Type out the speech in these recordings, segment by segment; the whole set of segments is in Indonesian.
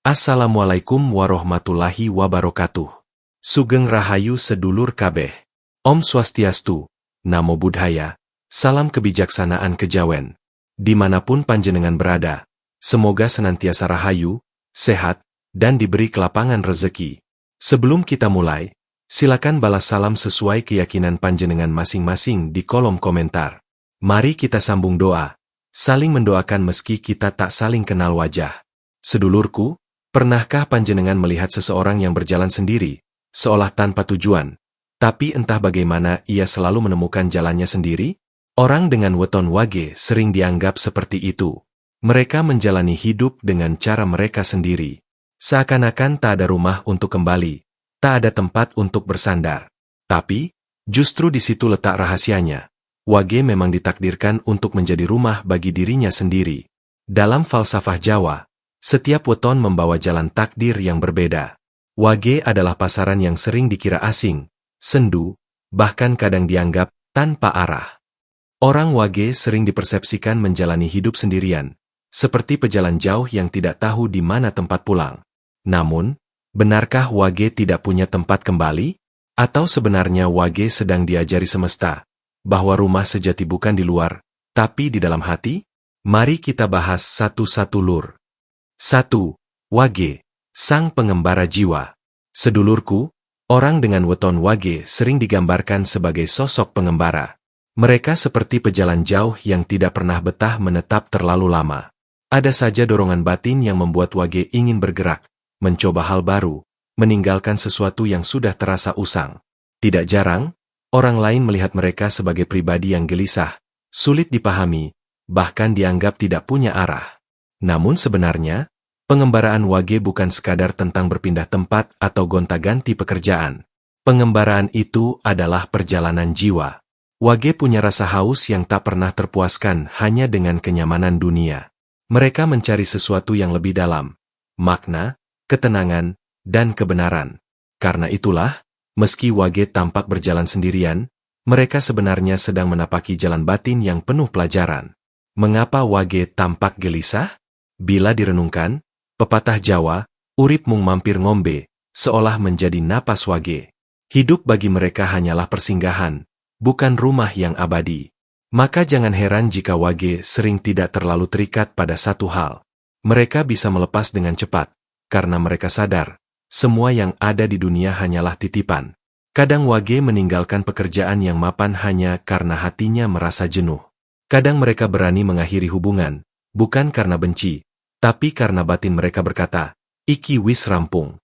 Assalamualaikum warahmatullahi wabarakatuh. Sugeng Rahayu sedulur kabeh. Om Swastiastu, Namo Buddhaya, salam kebijaksanaan kejawen. Dimanapun panjenengan berada, semoga senantiasa rahayu, sehat, dan diberi kelapangan rezeki. Sebelum kita mulai, silakan balas salam sesuai keyakinan panjenengan masing-masing di kolom komentar. Mari kita sambung doa, saling mendoakan meski kita tak saling kenal wajah. Sedulurku, pernahkah panjenengan melihat seseorang yang berjalan sendiri, seolah tanpa tujuan, tapi entah bagaimana ia selalu menemukan jalannya sendiri? Orang dengan weton wage sering dianggap seperti itu. Mereka menjalani hidup dengan cara mereka sendiri. Seakan-akan tak ada rumah untuk kembali, tak ada tempat untuk bersandar. Tapi, justru di situ letak rahasianya. Wage memang ditakdirkan untuk menjadi rumah bagi dirinya sendiri. Dalam falsafah Jawa, setiap weton membawa jalan takdir yang berbeda. Wage adalah pasaran yang sering dikira asing, sendu, bahkan kadang dianggap tanpa arah. Orang wage sering dipersepsikan menjalani hidup sendirian, seperti pejalan jauh yang tidak tahu di mana tempat pulang. Namun, benarkah wage tidak punya tempat kembali? Atau sebenarnya wage sedang diajari semesta, bahwa rumah sejati bukan di luar, tapi di dalam hati? Mari kita bahas satu-satu lur. 1. Wage, sang pengembara jiwa. Sedulurku, orang dengan weton wage sering digambarkan sebagai sosok pengembara. Mereka seperti pejalan jauh yang tidak pernah betah menetap terlalu lama. Ada saja dorongan batin yang membuat wage ingin bergerak, mencoba hal baru, meninggalkan sesuatu yang sudah terasa usang. Tidak jarang, orang lain melihat mereka sebagai pribadi yang gelisah, sulit dipahami, bahkan dianggap tidak punya arah. Namun sebenarnya, pengembaraan wage bukan sekadar tentang berpindah tempat atau gonta-ganti pekerjaan. Pengembaraan itu adalah perjalanan jiwa. Wage punya rasa haus yang tak pernah terpuaskan hanya dengan kenyamanan dunia. Mereka mencari sesuatu yang lebih dalam, makna, ketenangan, dan kebenaran. Karena itulah, meski wage tampak berjalan sendirian, mereka sebenarnya sedang menapaki jalan batin yang penuh pelajaran. Mengapa wage tampak gelisah? Bila direnungkan, pepatah Jawa, urip mung mampir ngombe, seolah menjadi napas wage. Hidup bagi mereka hanyalah persinggahan, bukan rumah yang abadi. Maka jangan heran jika wage sering tidak terlalu terikat pada satu hal. Mereka bisa melepas dengan cepat, karena mereka sadar, semua yang ada di dunia hanyalah titipan. Kadang wage meninggalkan pekerjaan yang mapan hanya karena hatinya merasa jenuh. Kadang mereka berani mengakhiri hubungan, bukan karena benci, tapi karena batin mereka berkata, iki wis rampung.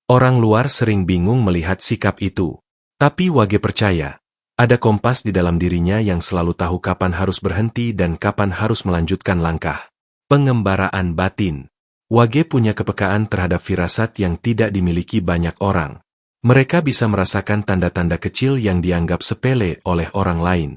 Orang luar sering bingung melihat sikap itu. Tapi wage percaya, ada kompas di dalam dirinya yang selalu tahu kapan harus berhenti dan kapan harus melanjutkan langkah. Pengembaraan batin. Wage punya kepekaan terhadap firasat yang tidak dimiliki banyak orang. Mereka bisa merasakan tanda-tanda kecil yang dianggap sepele oleh orang lain.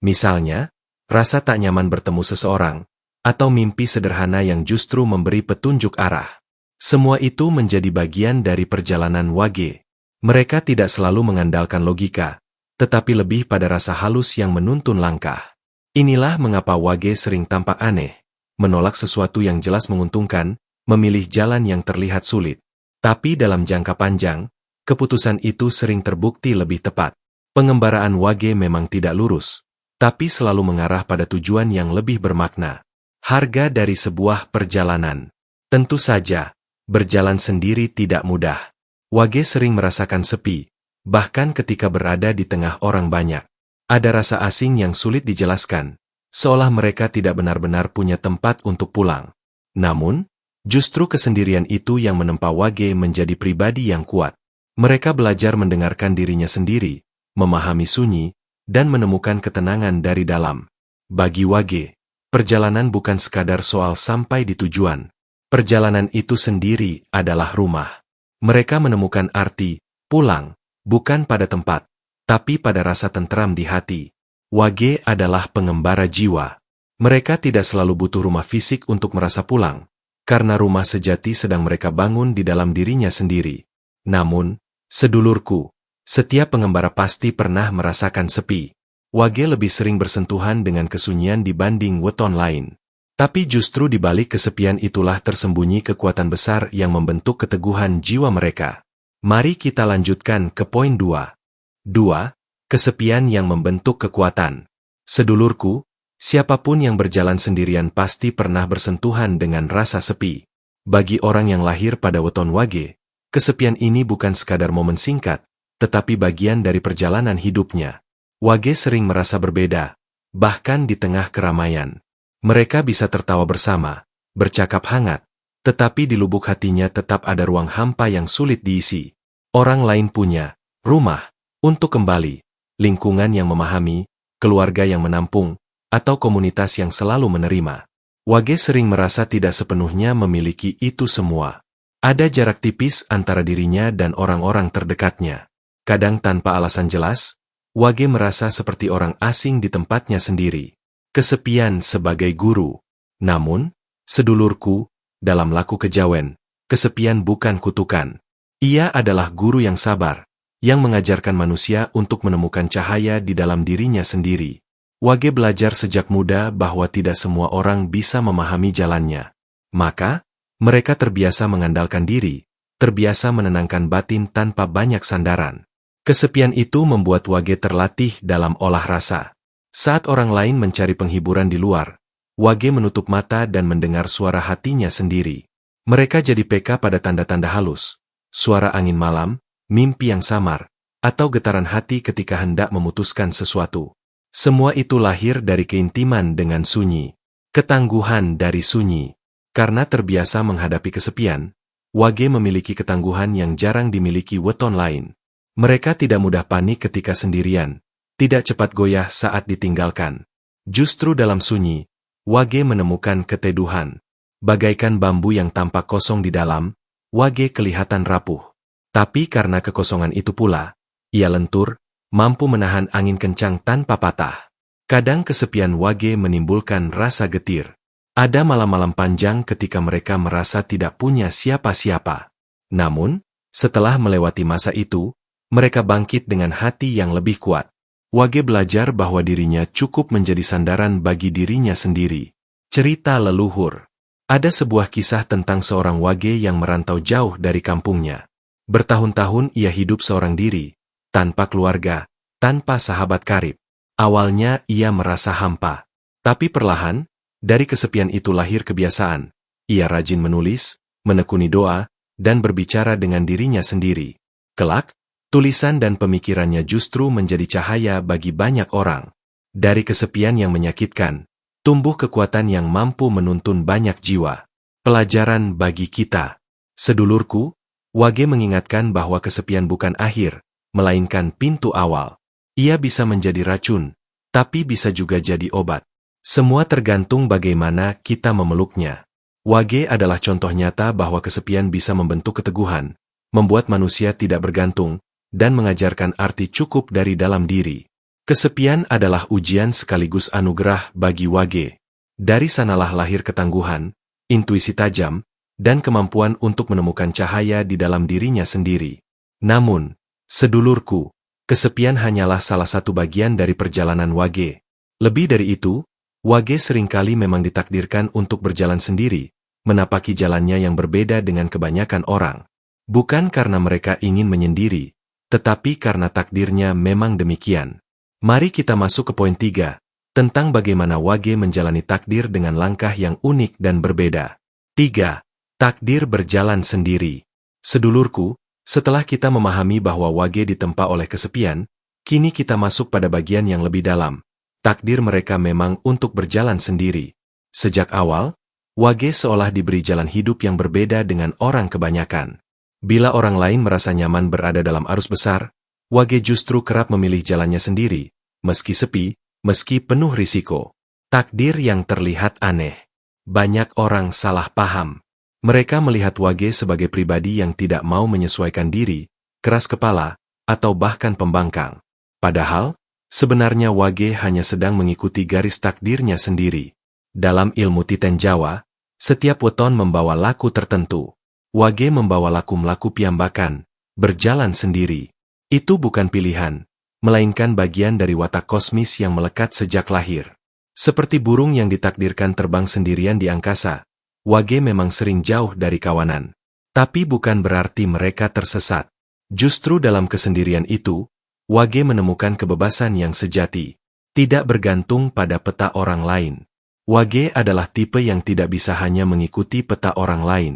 Misalnya, rasa tak nyaman bertemu seseorang, atau mimpi sederhana yang justru memberi petunjuk arah. Semua itu menjadi bagian dari perjalanan wage. Mereka tidak selalu mengandalkan logika, tetapi lebih pada rasa halus yang menuntun langkah. Inilah mengapa wage sering tampak aneh, menolak sesuatu yang jelas menguntungkan, memilih jalan yang terlihat sulit. Tapi dalam jangka panjang, keputusan itu sering terbukti lebih tepat. Pengembaraan wage memang tidak lurus, tapi selalu mengarah pada tujuan yang lebih bermakna. Harga dari sebuah perjalanan. Tentu saja, berjalan sendiri tidak mudah. Wage sering merasakan sepi, bahkan ketika berada di tengah orang banyak. Ada rasa asing yang sulit dijelaskan, seolah mereka tidak benar-benar punya tempat untuk pulang. Namun, justru kesendirian itu yang menempa wage menjadi pribadi yang kuat. Mereka belajar mendengarkan dirinya sendiri, memahami sunyi, dan menemukan ketenangan dari dalam. Bagi wage, perjalanan bukan sekadar soal sampai di tujuan. Perjalanan itu sendiri adalah rumah. Mereka menemukan arti, pulang, bukan pada tempat, tapi pada rasa tentram di hati. Wage adalah pengembara jiwa. Mereka tidak selalu butuh rumah fisik untuk merasa pulang, karena rumah sejati sedang mereka bangun di dalam dirinya sendiri. Namun, sedulurku, setiap pengembara pasti pernah merasakan sepi. Wage lebih sering bersentuhan dengan kesunyian dibanding weton lain. Tapi justru di balik kesepian itulah tersembunyi kekuatan besar yang membentuk keteguhan jiwa mereka. Mari kita lanjutkan ke poin 2. 2. Kesepian yang membentuk kekuatan. Sedulurku, siapapun yang berjalan sendirian pasti pernah bersentuhan dengan rasa sepi. Bagi orang yang lahir pada weton Wage, kesepian ini bukan sekadar momen singkat, tetapi bagian dari perjalanan hidupnya. Wage sering merasa berbeda, bahkan di tengah keramaian. Mereka bisa tertawa bersama, bercakap hangat, tetapi di lubuk hatinya tetap ada ruang hampa yang sulit diisi. Orang lain punya rumah untuk kembali, lingkungan yang memahami, keluarga yang menampung, atau komunitas yang selalu menerima. Wage sering merasa tidak sepenuhnya memiliki itu semua. Ada jarak tipis antara dirinya dan orang-orang terdekatnya. Kadang tanpa alasan jelas, Wage merasa seperti orang asing di tempatnya sendiri. Kesepian sebagai guru. Namun, sedulurku, dalam laku kejawen, kesepian bukan kutukan. Ia adalah guru yang sabar, yang mengajarkan manusia untuk menemukan cahaya di dalam dirinya sendiri. Wage belajar sejak muda bahwa tidak semua orang bisa memahami jalannya. Maka, mereka terbiasa mengandalkan diri, terbiasa menenangkan batin tanpa banyak sandaran. Kesepian itu membuat Wage terlatih dalam olah rasa. Saat orang lain mencari penghiburan di luar, Wage menutup mata dan mendengar suara hatinya sendiri. Mereka jadi peka pada tanda-tanda halus, suara angin malam, mimpi yang samar, atau getaran hati ketika hendak memutuskan sesuatu. Semua itu lahir dari keintiman dengan sunyi, ketangguhan dari sunyi. Karena terbiasa menghadapi kesepian, Wage memiliki ketangguhan yang jarang dimiliki weton lain. Mereka tidak mudah panik ketika sendirian, tidak cepat goyah saat ditinggalkan. Justru dalam sunyi, Wage menemukan keteduhan. Bagaikan bambu yang tampak kosong di dalam, Wage kelihatan rapuh. Tapi karena kekosongan itu pula, ia lentur, mampu menahan angin kencang tanpa patah. Kadang kesepian Wage menimbulkan rasa getir. Ada malam-malam panjang ketika mereka merasa tidak punya siapa-siapa. Namun, setelah melewati masa itu, mereka bangkit dengan hati yang lebih kuat. Wage belajar bahwa dirinya cukup menjadi sandaran bagi dirinya sendiri. Cerita leluhur. Ada sebuah kisah tentang seorang Wage yang merantau jauh dari kampungnya. Bertahun-tahun ia hidup seorang diri, tanpa keluarga, tanpa sahabat karib. Awalnya ia merasa hampa. Tapi perlahan, dari kesepian itu lahir kebiasaan. Ia rajin menulis, menekuni doa, dan berbicara dengan dirinya sendiri. Kelak, tulisan dan pemikirannya justru menjadi cahaya bagi banyak orang. Dari kesepian yang menyakitkan, tumbuh kekuatan yang mampu menuntun banyak jiwa. Pelajaran bagi kita. Sedulurku, Wage mengingatkan bahwa kesepian bukan akhir, melainkan pintu awal. Ia bisa menjadi racun, tapi bisa juga jadi obat. Semua tergantung bagaimana kita memeluknya. Wage adalah contoh nyata bahwa kesepian bisa membentuk keteguhan, membuat manusia tidak bergantung, dan mengajarkan arti cukup dari dalam diri. Kesepian adalah ujian sekaligus anugerah bagi Wage. Dari sanalah lahir ketangguhan, intuisi tajam, dan kemampuan untuk menemukan cahaya di dalam dirinya sendiri. Namun, sedulurku, kesepian hanyalah salah satu bagian dari perjalanan Wage. Lebih dari itu, Wage seringkali memang ditakdirkan untuk berjalan sendiri, menapaki jalannya yang berbeda dengan kebanyakan orang. Bukan karena mereka ingin menyendiri, tetapi karena takdirnya memang demikian. Mari kita masuk ke poin 3, tentang bagaimana Wage menjalani takdir dengan langkah yang unik dan berbeda. 3. Takdir berjalan sendiri. Sedulurku, setelah kita memahami bahwa Wage ditempa oleh kesepian, kini kita masuk pada bagian yang lebih dalam. Takdir mereka memang untuk berjalan sendiri. Sejak awal, Wage seolah diberi jalan hidup yang berbeda dengan orang kebanyakan. Bila orang lain merasa nyaman berada dalam arus besar, Wage justru kerap memilih jalannya sendiri, meski sepi, meski penuh risiko. Takdir yang terlihat aneh. Banyak orang salah paham. Mereka melihat Wage sebagai pribadi yang tidak mau menyesuaikan diri, keras kepala, atau bahkan pembangkang. Padahal, sebenarnya Wage hanya sedang mengikuti garis takdirnya sendiri. Dalam ilmu Titen Jawa, setiap weton membawa laku tertentu. Wage membawa laku-laku piyambakan, berjalan sendiri. Itu bukan pilihan, melainkan bagian dari watak kosmis yang melekat sejak lahir. Seperti burung yang ditakdirkan terbang sendirian di angkasa, Wage memang sering jauh dari kawanan. Tapi bukan berarti mereka tersesat. Justru dalam kesendirian itu, Wage menemukan kebebasan yang sejati. Tidak bergantung pada peta orang lain. Wage adalah tipe yang tidak bisa hanya mengikuti peta orang lain.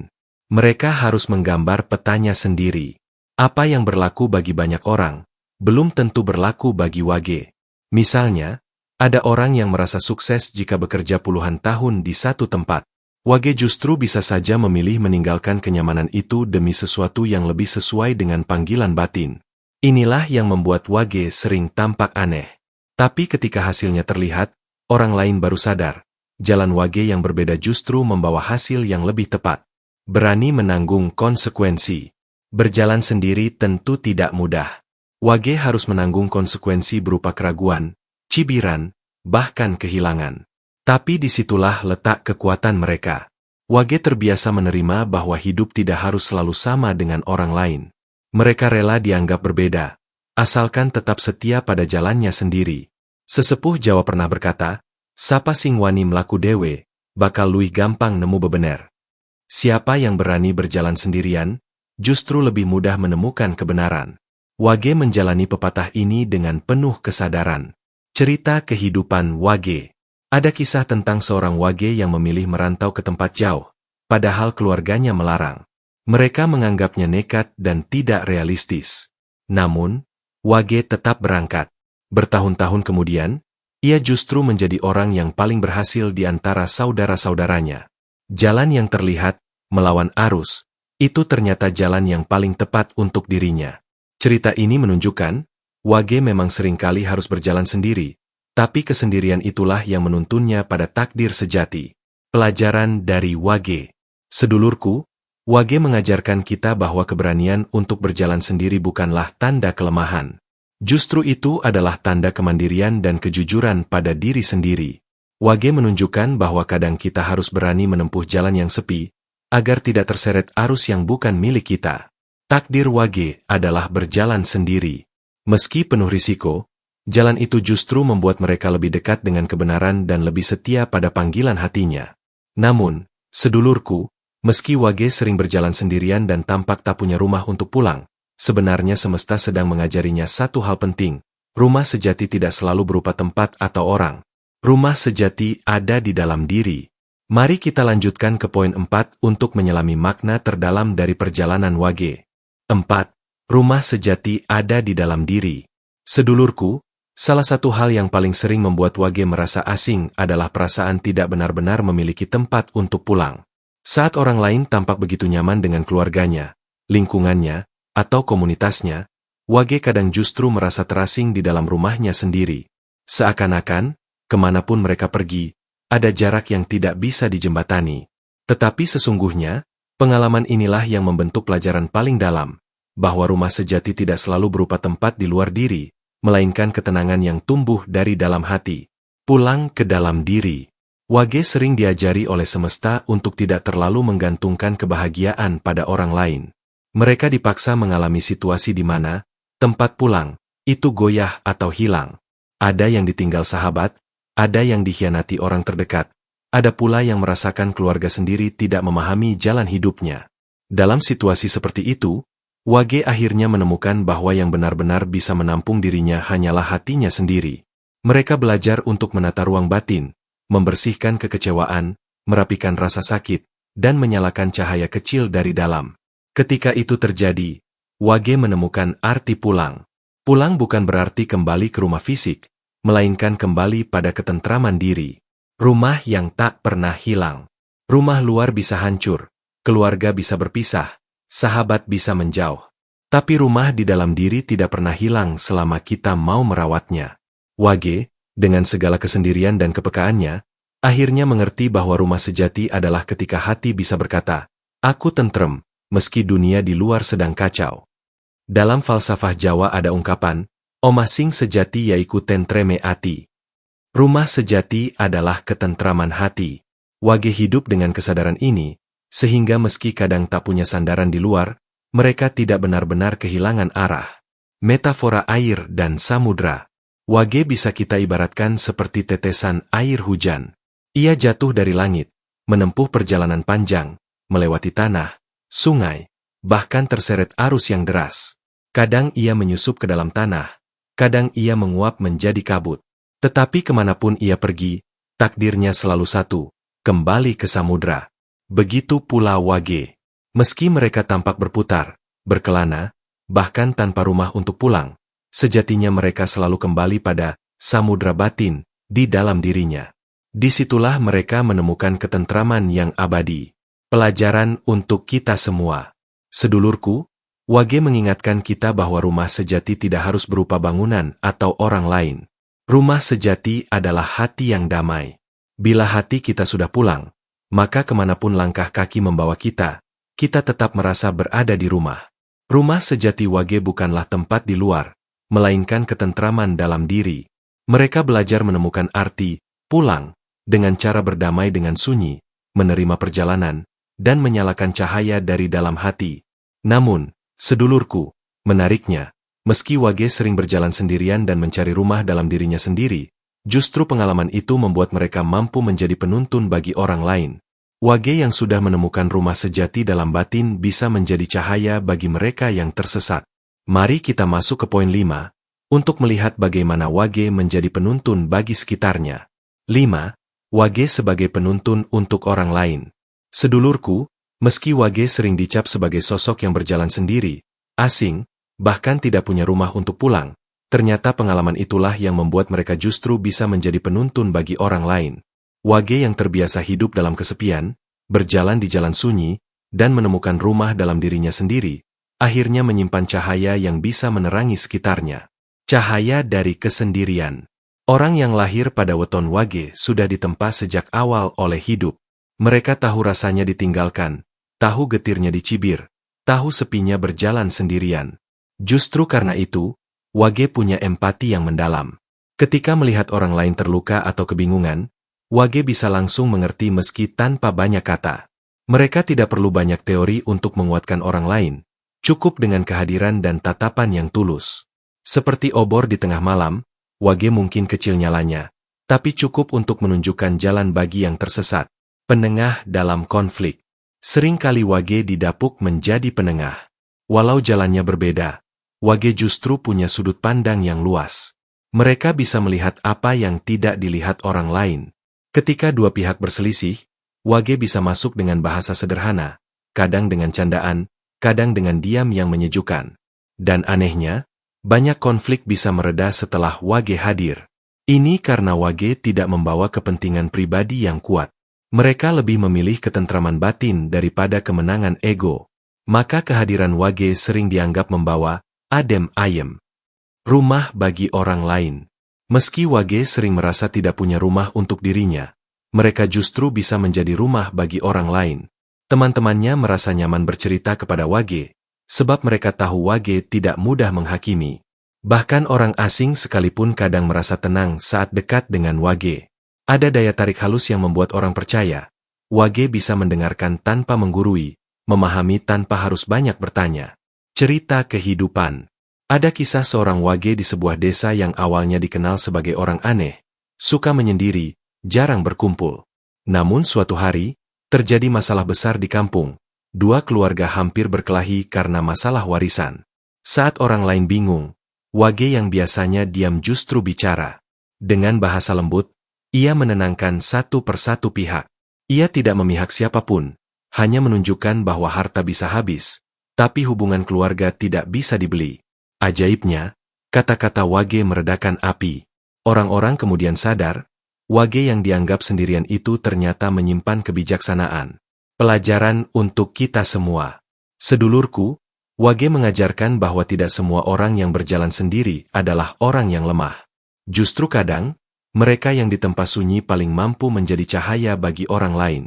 Mereka harus menggambar petanya sendiri. Apa yang berlaku bagi banyak orang, belum tentu berlaku bagi Wage. Misalnya, ada orang yang merasa sukses jika bekerja puluhan tahun di satu tempat. Wage justru bisa saja memilih meninggalkan kenyamanan itu demi sesuatu yang lebih sesuai dengan panggilan batin. Inilah yang membuat Wage sering tampak aneh. Tapi ketika hasilnya terlihat, orang lain baru sadar. Jalan Wage yang berbeda justru membawa hasil yang lebih tepat. Berani menanggung konsekuensi. Berjalan sendiri tentu tidak mudah. Wage harus menanggung konsekuensi berupa keraguan, cibiran, bahkan kehilangan. Tapi disitulah letak kekuatan mereka. Wage terbiasa menerima bahwa hidup tidak harus selalu sama dengan orang lain. Mereka rela dianggap berbeda, asalkan tetap setia pada jalannya sendiri. Sesepuh Jawa pernah berkata, "Sapa sing wani mlaku dewe, bakal luwih gampang nemu bebener." Siapa yang berani berjalan sendirian, justru lebih mudah menemukan kebenaran. Wage menjalani pepatah ini dengan penuh kesadaran. Cerita kehidupan Wage. Ada kisah tentang seorang Wage yang memilih merantau ke tempat jauh, padahal keluarganya melarang. Mereka menganggapnya nekat dan tidak realistis. Namun, Wage tetap berangkat. Bertahun-tahun kemudian, ia justru menjadi orang yang paling berhasil di antara saudara-saudaranya. Jalan yang terlihat, melawan arus, itu ternyata jalan yang paling tepat untuk dirinya. Cerita ini menunjukkan, Wage memang seringkali harus berjalan sendiri, tapi kesendirian itulah yang menuntunnya pada takdir sejati. Pelajaran dari Wage. Sedulurku, Wage mengajarkan kita bahwa keberanian untuk berjalan sendiri bukanlah tanda kelemahan. Justru itu adalah tanda kemandirian dan kejujuran pada diri sendiri. Wage menunjukkan bahwa kadang kita harus berani menempuh jalan yang sepi, agar tidak terseret arus yang bukan milik kita. Takdir Wage adalah berjalan sendiri. Meski penuh risiko, jalan itu justru membuat mereka lebih dekat dengan kebenaran dan lebih setia pada panggilan hatinya. Namun, sedulurku, meski Wage sering berjalan sendirian dan tampak tak punya rumah untuk pulang, sebenarnya semesta sedang mengajarinya satu hal penting. Rumah sejati tidak selalu berupa tempat atau orang. Rumah sejati ada di dalam diri. Mari kita lanjutkan ke poin 4 untuk menyelami makna terdalam dari perjalanan Wage. 4. Rumah sejati ada di dalam diri. Sedulurku, salah satu hal yang paling sering membuat Wage merasa asing adalah perasaan tidak benar-benar memiliki tempat untuk pulang. Saat orang lain tampak begitu nyaman dengan keluarganya, lingkungannya, atau komunitasnya, Wage kadang justru merasa terasing di dalam rumahnya sendiri. Seakan-akan, kemanapun mereka pergi, ada jarak yang tidak bisa dijembatani. Tetapi sesungguhnya, pengalaman inilah yang membentuk pelajaran paling dalam, bahwa rumah sejati tidak selalu berupa tempat di luar diri, melainkan ketenangan yang tumbuh dari dalam hati. Pulang ke dalam diri. Wage sering diajari oleh semesta untuk tidak terlalu menggantungkan kebahagiaan pada orang lain. Mereka dipaksa mengalami situasi di mana tempat pulang itu goyah atau hilang. Ada yang ditinggal sahabat, ada yang dikhianati orang terdekat, ada pula yang merasakan keluarga sendiri tidak memahami jalan hidupnya. Dalam situasi seperti itu, Wage akhirnya menemukan bahwa yang benar-benar bisa menampung dirinya hanyalah hatinya sendiri. Mereka belajar untuk menata ruang batin, membersihkan kekecewaan, merapikan rasa sakit, dan menyalakan cahaya kecil dari dalam. Ketika itu terjadi, Wage menemukan arti pulang. Pulang bukan berarti kembali ke rumah fisik, melainkan kembali pada ketentraman diri. Rumah yang tak pernah hilang. Rumah luar bisa hancur, keluarga bisa berpisah, sahabat bisa menjauh. Tapi rumah di dalam diri tidak pernah hilang selama kita mau merawatnya. Wage, dengan segala kesendirian dan kepekaannya, akhirnya mengerti bahwa rumah sejati adalah ketika hati bisa berkata, "Aku tentrem, meski dunia di luar sedang kacau." Dalam falsafah Jawa ada ungkapan, "Omah sing sejati yaiku tentreme ati." Rumah sejati adalah ketentraman hati. Wage hidup dengan kesadaran ini, sehingga meski kadang tak punya sandaran di luar, mereka tidak benar-benar kehilangan arah. Metafora air dan samudra. Wage bisa kita ibaratkan seperti tetesan air hujan. Ia jatuh dari langit, menempuh perjalanan panjang, melewati tanah, sungai, bahkan terseret arus yang deras. Kadang ia menyusup ke dalam tanah, kadang ia menguap menjadi kabut. Tetapi kemanapun ia pergi, takdirnya selalu satu, kembali ke samudra. Begitu pula wage. Meski mereka tampak berputar, berkelana, bahkan tanpa rumah untuk pulang, sejatinya mereka selalu kembali pada samudra batin di dalam dirinya. Disitulah mereka menemukan ketentraman yang abadi. Pelajaran untuk kita semua. Sedulurku, wage mengingatkan kita bahwa rumah sejati tidak harus berupa bangunan atau orang lain. Rumah sejati adalah hati yang damai. Bila hati kita sudah pulang, maka kemanapun langkah kaki membawa kita, kita tetap merasa berada di rumah. Rumah sejati wage bukanlah tempat di luar, melainkan ketentraman dalam diri. Mereka belajar menemukan arti, pulang, dengan cara berdamai dengan sunyi, menerima perjalanan, dan menyalakan cahaya dari dalam hati. Namun, sedulurku, menariknya, meski wage sering berjalan sendirian dan mencari rumah dalam dirinya sendiri, justru pengalaman itu membuat mereka mampu menjadi penuntun bagi orang lain. Wage yang sudah menemukan rumah sejati dalam batin bisa menjadi cahaya bagi mereka yang tersesat. Mari kita masuk ke poin 5, untuk melihat bagaimana wage menjadi penuntun bagi sekitarnya. 5. Wage sebagai penuntun untuk orang lain. Sedulurku, meski wage sering dicap sebagai sosok yang berjalan sendiri, asing, bahkan tidak punya rumah untuk pulang, ternyata pengalaman itulah yang membuat mereka justru bisa menjadi penuntun bagi orang lain. Wage yang terbiasa hidup dalam kesepian, berjalan di jalan sunyi, dan menemukan rumah dalam dirinya sendiri, akhirnya menyimpan cahaya yang bisa menerangi sekitarnya. Cahaya dari kesendirian. Orang yang lahir pada weton wage sudah ditempa sejak awal oleh hidup. Mereka tahu rasanya ditinggalkan, tahu getirnya dicibir, tahu sepinya berjalan sendirian. Justru karena itu, wage punya empati yang mendalam. Ketika melihat orang lain terluka atau kebingungan, wage bisa langsung mengerti meski tanpa banyak kata. Mereka tidak perlu banyak teori untuk menguatkan orang lain, cukup dengan kehadiran dan tatapan yang tulus. Seperti obor di tengah malam, wage mungkin kecil nyalanya, tapi cukup untuk menunjukkan jalan bagi yang tersesat. Penengah dalam konflik. Seringkali wage didapuk menjadi penengah. Walau jalannya berbeda, wage justru punya sudut pandang yang luas. Mereka bisa melihat apa yang tidak dilihat orang lain. Ketika dua pihak berselisih, wage bisa masuk dengan bahasa sederhana, kadang dengan candaan, kadang dengan diam yang menyejukkan. Dan anehnya, banyak konflik bisa mereda setelah wage hadir. Ini karena wage tidak membawa kepentingan pribadi yang kuat. Mereka lebih memilih ketentraman batin daripada kemenangan ego. Maka kehadiran wage sering dianggap membawa adem ayem. Rumah bagi orang lain. Meski wage sering merasa tidak punya rumah untuk dirinya, mereka justru bisa menjadi rumah bagi orang lain. Teman-temannya merasa nyaman bercerita kepada wage, sebab mereka tahu wage tidak mudah menghakimi. Bahkan orang asing sekalipun kadang merasa tenang saat dekat dengan wage. Ada daya tarik halus yang membuat orang percaya. Wage bisa mendengarkan tanpa menggurui, memahami tanpa harus banyak bertanya. Cerita kehidupan. Ada kisah seorang wage di sebuah desa yang awalnya dikenal sebagai orang aneh, suka menyendiri, jarang berkumpul. Namun suatu hari, terjadi masalah besar di kampung. Dua keluarga hampir berkelahi karena masalah warisan. Saat orang lain bingung, wage yang biasanya diam justru bicara. Dengan bahasa lembut, ia menenangkan satu persatu pihak. Ia tidak memihak siapapun, hanya menunjukkan bahwa harta bisa habis, tapi hubungan keluarga tidak bisa dibeli. Ajaibnya, kata-kata wage meredakan api. Orang-orang kemudian sadar, wage yang dianggap sendirian itu ternyata menyimpan kebijaksanaan. Pelajaran untuk kita semua. Sedulurku, wage mengajarkan bahwa tidak semua orang yang berjalan sendiri adalah orang yang lemah. Justru kadang, mereka yang ditempa sunyi paling mampu menjadi cahaya bagi orang lain.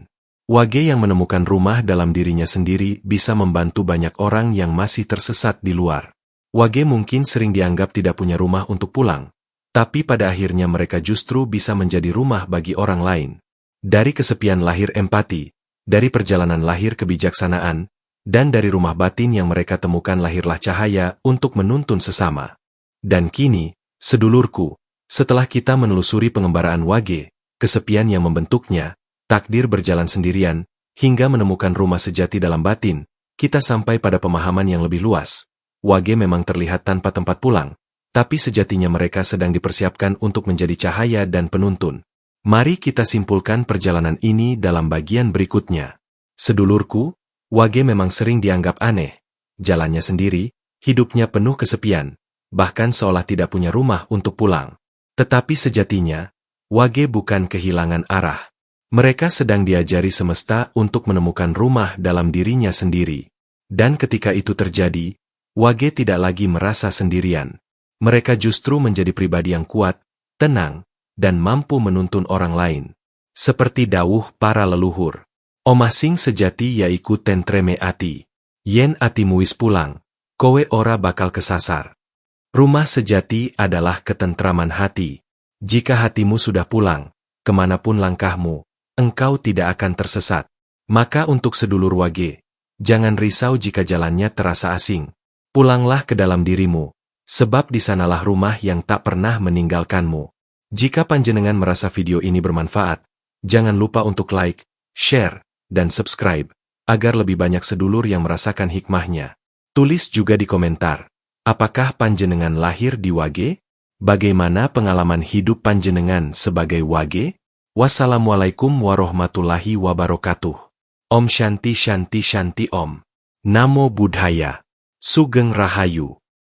Wage yang menemukan rumah dalam dirinya sendiri bisa membantu banyak orang yang masih tersesat di luar. Wage mungkin sering dianggap tidak punya rumah untuk pulang, tapi pada akhirnya mereka justru bisa menjadi rumah bagi orang lain. Dari kesepian lahir empati, dari perjalanan lahir kebijaksanaan, dan dari rumah batin yang mereka temukan lahirlah cahaya untuk menuntun sesama. Dan kini, sedulurku, Setelah kita menelusuri pengembaraan Wage, kesepian yang membentuknya, takdir berjalan sendirian, hingga menemukan rumah sejati dalam batin, kita sampai pada pemahaman yang lebih luas. Wage memang terlihat tanpa tempat pulang, tapi sejatinya mereka sedang dipersiapkan untuk menjadi cahaya dan penuntun. Mari kita simpulkan perjalanan ini dalam bagian berikutnya. Sedulurku, Wage memang sering dianggap aneh. Jalannya sendiri, hidupnya penuh kesepian, bahkan seolah tidak punya rumah untuk pulang. Tetapi sejatinya, Wage bukan kehilangan arah. Mereka sedang diajari semesta untuk menemukan rumah dalam dirinya sendiri. Dan ketika itu terjadi, Wage tidak lagi merasa sendirian. Mereka justru menjadi pribadi yang kuat, tenang, dan mampu menuntun orang lain. Seperti dawuh para leluhur. Omasing sejati yaiku tentreme ati. Yen atimu wis pulang, kowe ora bakal kesasar. Rumah sejati adalah ketentraman hati. Jika hatimu sudah pulang, kemanapun langkahmu, engkau tidak akan tersesat. Maka untuk sedulur Wage, jangan risau jika jalannya terasa asing. Pulanglah ke dalam dirimu, sebab di sanalah rumah yang tak pernah meninggalkanmu. Jika panjenengan merasa video ini bermanfaat, jangan lupa untuk like, share, dan subscribe, agar lebih banyak sedulur yang merasakan hikmahnya. Tulis juga di komentar, apakah panjenengan lahir di Wage? Bagaimana pengalaman hidup panjenengan sebagai Wage? Wassalamualaikum warahmatullahi wabarakatuh. Om Shanti Shanti Shanti Om. Namo Buddhaya. Sugeng Rahayu.